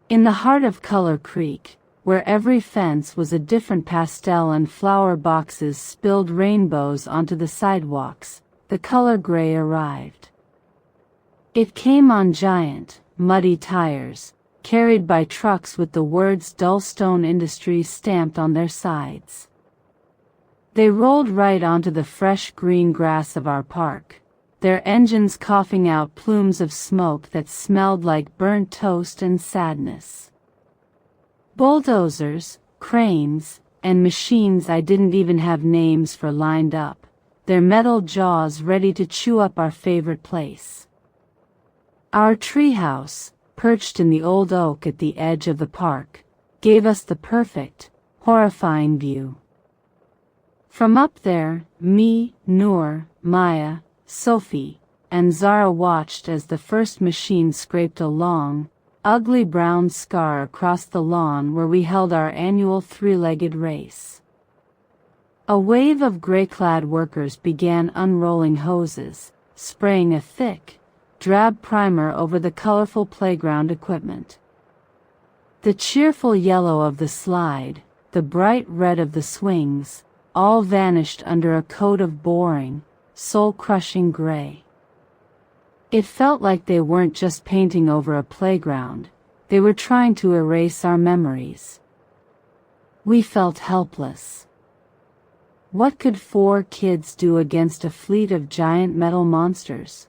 In the heart of Color Creek, where every fence was a different pastel and flower boxes spilled rainbows onto the sidewalks, the color gray arrived. It came on giant, muddy tires, carried by trucks with the words Dullstone Industries stamped on their sides. They rolled right onto the fresh green grass of our park, their engines coughing out plumes of smoke that smelled like burnt toast and sadness. Bulldozers, cranes, and machines I didn't even have names for lined up, their metal jaws ready to chew up our favorite place. Our treehouse, perched in the old oak at the edge of the park, gave us the perfect, horrifying view. From up there, me, Noor, Maya, Sophie, and Zara watched as the first machine scraped a long, ugly brown scar across the lawn where we held our annual three-legged race. A wave of gray-clad workers began unrolling hoses, spraying a thick, drab primer over the colorful playground equipment. The cheerful yellow of the slide, the bright red of the swings, all vanished under a coat of boring, soul-crushing gray. It felt like they weren't just painting over a playground, they were trying to erase our memories. We felt helpless. What could 4 kids do against a fleet of giant metal monsters?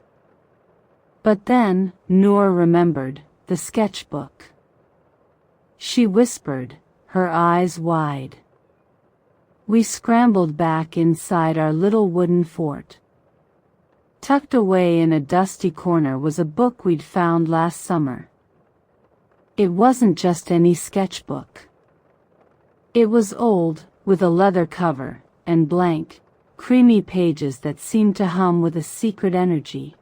But then, Noor remembered the sketchbook. She whispered, her eyes wide. We scrambled back inside our little wooden fort. Tucked away in a dusty corner was a book we'd found last summer. It wasn't just any sketchbook. It was old, with a leather cover, and blank, creamy pages that seemed to hum with a secret energy.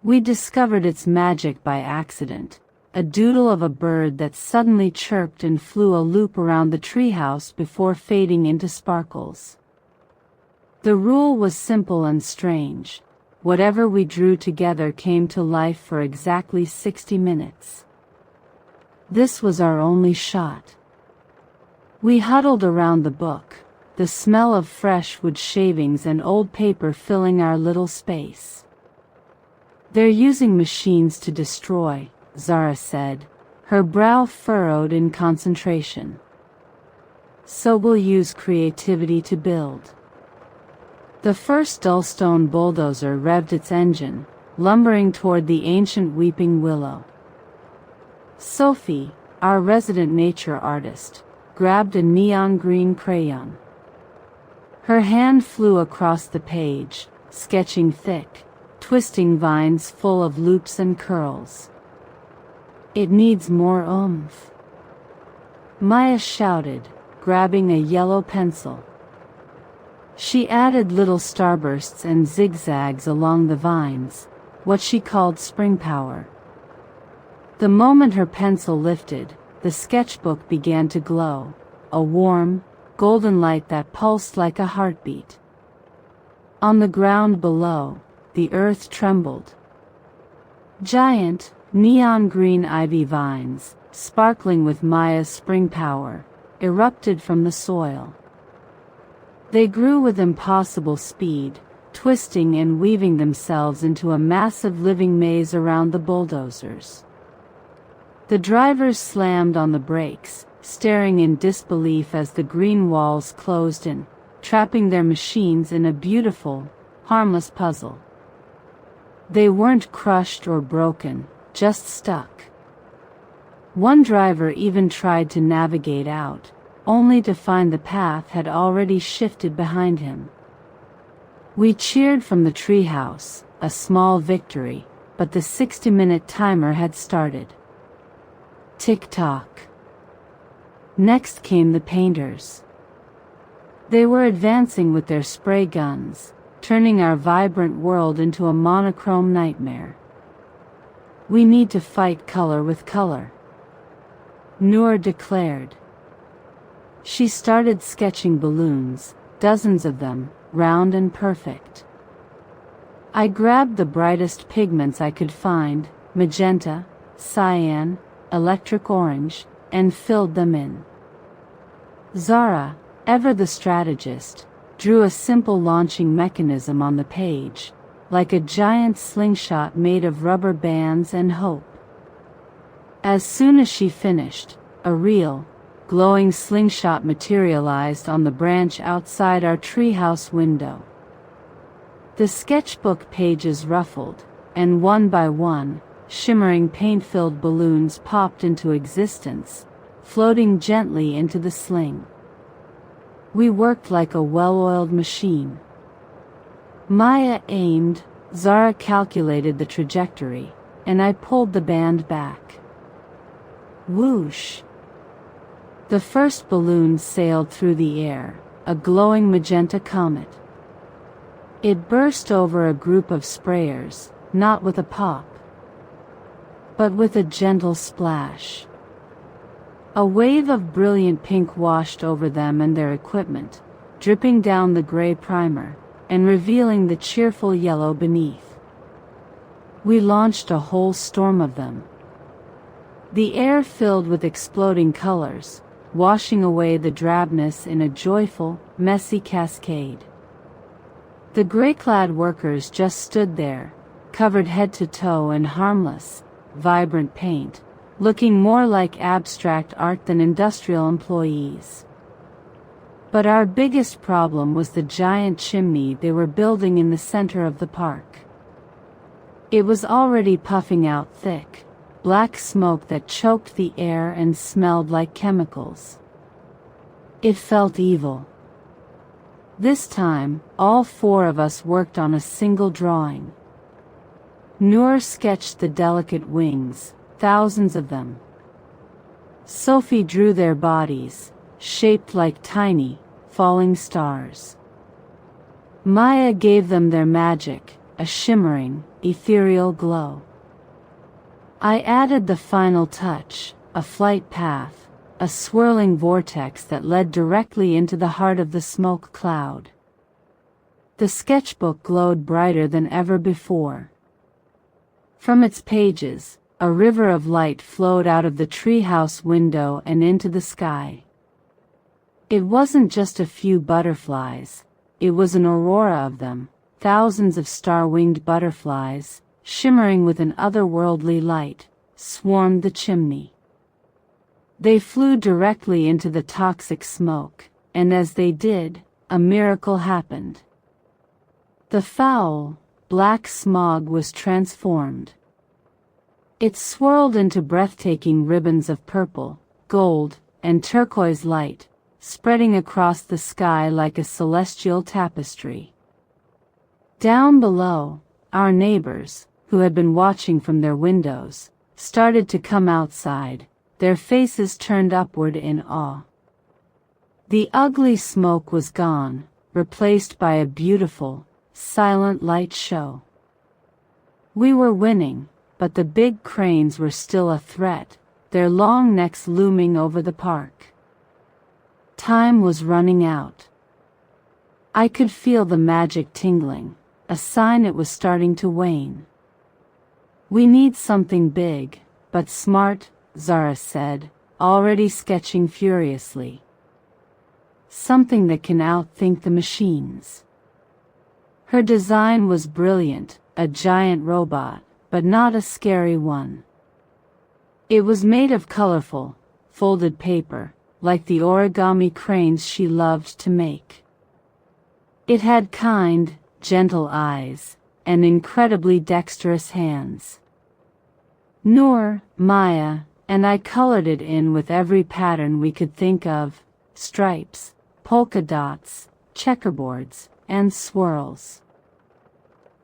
We discovered its magic by accident, a doodle of a bird that suddenly chirped and flew a loop around the treehouse before fading into sparkles. The rule was simple and strange. Whatever we drew together came to life for exactly 60 minutes. This was our only shot. We huddled around the book, the smell of fresh wood shavings and old paper filling our little space. "They're using machines to destroy," Zara said, her brow furrowed in concentration. "So we'll use creativity to build." The first Dullstone bulldozer revved its engine, lumbering toward the ancient weeping willow. Sophie, our resident nature artist, grabbed a neon green crayon. Her hand flew across the page, sketching thick, twisting vines full of loops and curls. "It needs more oomph," Maya shouted, grabbing a yellow pencil. She added little starbursts and zigzags along the vines, what she called spring power. The moment her pencil lifted, the sketchbook began to glow, a warm, golden light that pulsed like a heartbeat. On the ground below, the earth trembled. Giant, neon green ivy vines, sparkling with Maya's spring power, erupted from the soil. They grew with impossible speed, twisting and weaving themselves into a massive living maze around the bulldozers. The drivers slammed on the brakes, staring in disbelief as the green walls closed in, trapping their machines in a beautiful, harmless puzzle. They weren't crushed or broken, just stuck. One driver even tried to navigate out, only to find the path had already shifted behind him. We cheered from the treehouse, a small victory, but the 60-minute timer had started. Tick-tock. Next came the painters. They were advancing with their spray guns, turning our vibrant world into a monochrome nightmare. "We need to fight color with color," Noor declared. She started sketching balloons, dozens of them, round and perfect. I grabbed the brightest pigments I could find, magenta, cyan, electric orange, and filled them in. Zara, ever the strategist, drew a simple launching mechanism on the page, like a giant slingshot made of rubber bands and hope. As soon as she finished, a real, glowing slingshot materialized on the branch outside our treehouse window. The sketchbook pages ruffled, and one by one, shimmering paint-filled balloons popped into existence, floating gently into the sling. We worked like a well-oiled machine. Maya aimed, Zara calculated the trajectory, and I pulled the band back. Whoosh! The first balloon sailed through the air, a glowing magenta comet. It burst over a group of sprayers, not with a pop, but with a gentle splash. A wave of brilliant pink washed over them and their equipment, dripping down the gray primer, and revealing the cheerful yellow beneath. We launched a whole storm of them. The air filled with exploding colors, washing away the drabness in a joyful, messy cascade. The gray-clad workers just stood there, covered head to toe in harmless, vibrant paint, looking more like abstract art than industrial employees. But our biggest problem was the giant chimney they were building in the center of the park. It was already puffing out thick, black smoke that choked the air and smelled like chemicals. It felt evil. This time, all four of us worked on a single drawing. Noor sketched the delicate wings, thousands of them. Sophie drew their bodies, shaped like tiny, falling stars. Maya gave them their magic, a shimmering, ethereal glow. I added the final touch, a flight path, a swirling vortex that led directly into the heart of the smoke cloud. The sketchbook glowed brighter than ever before. From its pages, a river of light flowed out of the treehouse window and into the sky. It wasn't just a few butterflies, it was an aurora of them, thousands of star-winged butterflies, shimmering with an otherworldly light, swarmed the chimney. They flew directly into the toxic smoke, and as they did, a miracle happened. The foul, black smog was transformed. It swirled into breathtaking ribbons of purple, gold, and turquoise light, spreading across the sky like a celestial tapestry. Down below, our neighbors, who had been watching from their windows, started to come outside, their faces turned upward in awe. The ugly smoke was gone, replaced by a beautiful, silent light show. We were winning, but the big cranes were still a threat, their long necks looming over the park. Time was running out. I could feel the magic tingling, a sign it was starting to wane. We need something big, but smart, Zara said, already sketching furiously. Something that can outthink the machines. Her design was brilliant, a giant robot, but not a scary one. It was made of colorful, folded paper, like the origami cranes she loved to make. It had kind, gentle eyes, and incredibly dexterous hands. Noor, Maya, and I colored it in with every pattern we could think of, stripes, polka dots, checkerboards, and swirls.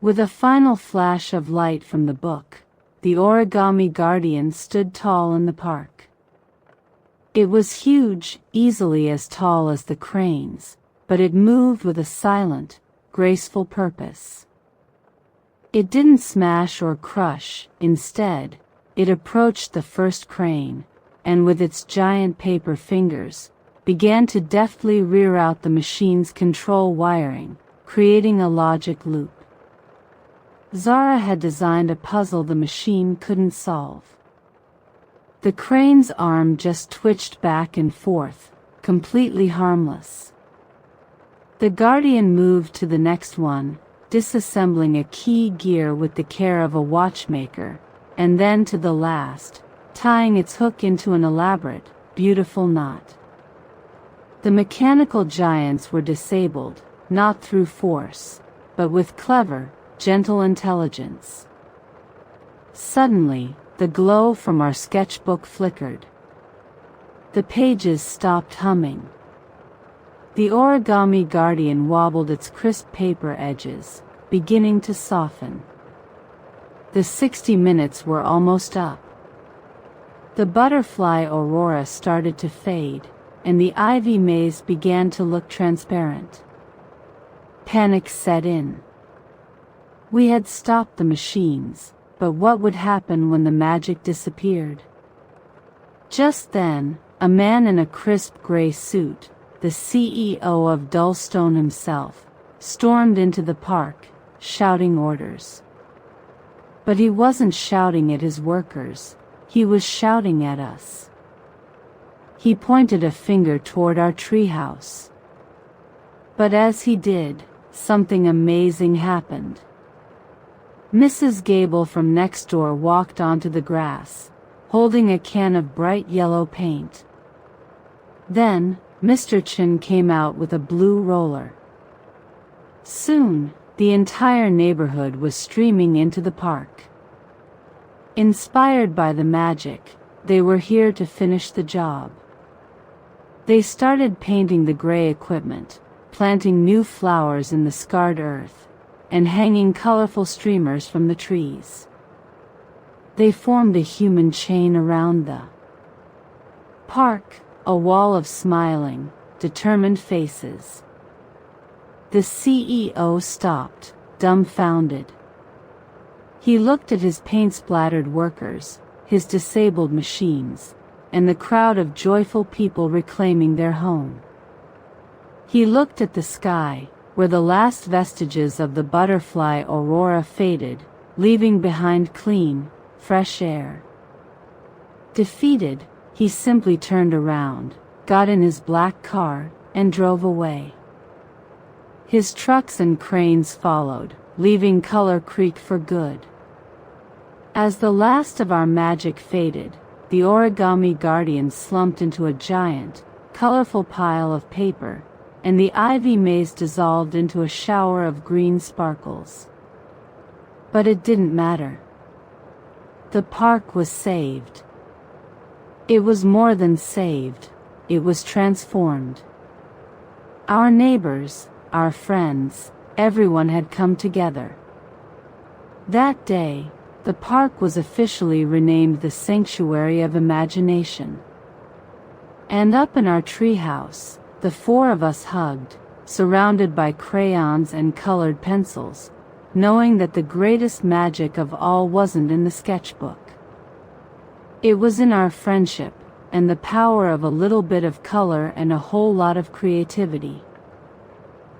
With a final flash of light from the book, the origami guardian stood tall in the park. It was huge, easily as tall as the cranes, but it moved with a silent, graceful purpose. It didn't smash or crush, instead, it approached the first crane, and with its giant paper fingers, began to deftly rear out the machine's control wiring, creating a logic loop. Zara had designed a puzzle the machine couldn't solve. The crane's arm just twitched back and forth, completely harmless. The guardian moved to the next one, disassembling a key gear with the care of a watchmaker, and then to the last, tying its hook into an elaborate, beautiful knot. The mechanical giants were disabled, not through force, but with clever, gentle intelligence. Suddenly, the glow from our sketchbook flickered. The pages stopped humming. The origami guardian wobbled its crisp paper edges, beginning to soften. The 60 minutes were almost up. The butterfly aurora started to fade, and the ivy maze began to look transparent. Panic set in. We had stopped the machines, but what would happen when the magic disappeared? Just then, a man in a crisp gray suit, the CEO of Dullstone himself, stormed into the park, shouting orders. But he wasn't shouting at his workers, he was shouting at us. He pointed a finger toward our treehouse. But as he did, something amazing happened. Mrs. Gable from next door walked onto the grass, holding a can of bright yellow paint. Then, Mr. Chin came out with a blue roller. Soon, the entire neighborhood was streaming into the park. Inspired by the magic, they were here to finish the job. They started painting the gray equipment, planting new flowers in the scarred earth, and hanging colorful streamers from the trees. They formed a human chain around the park, a wall of smiling, determined faces. The CEO stopped, dumbfounded. He looked at his paint-splattered workers, his disabled machines, and the crowd of joyful people reclaiming their home. He looked at the sky, where the last vestiges of the butterfly aurora faded, leaving behind clean, fresh air. Defeated, he simply turned around, got in his black car, and drove away. His trucks and cranes followed, leaving Color Creek for good. As the last of our magic faded, the origami guardian slumped into a giant, colorful pile of paper, and the ivy maze dissolved into a shower of green sparkles. But it didn't matter. The park was saved. It was more than saved, it was transformed. Our neighbors, our friends, everyone had come together. That day, the park was officially renamed the Sanctuary of Imagination. And up in our treehouse, the four of us hugged, surrounded by crayons and colored pencils, knowing that the greatest magic of all wasn't in the sketchbook. It was in our friendship, and the power of a little bit of color and a whole lot of creativity.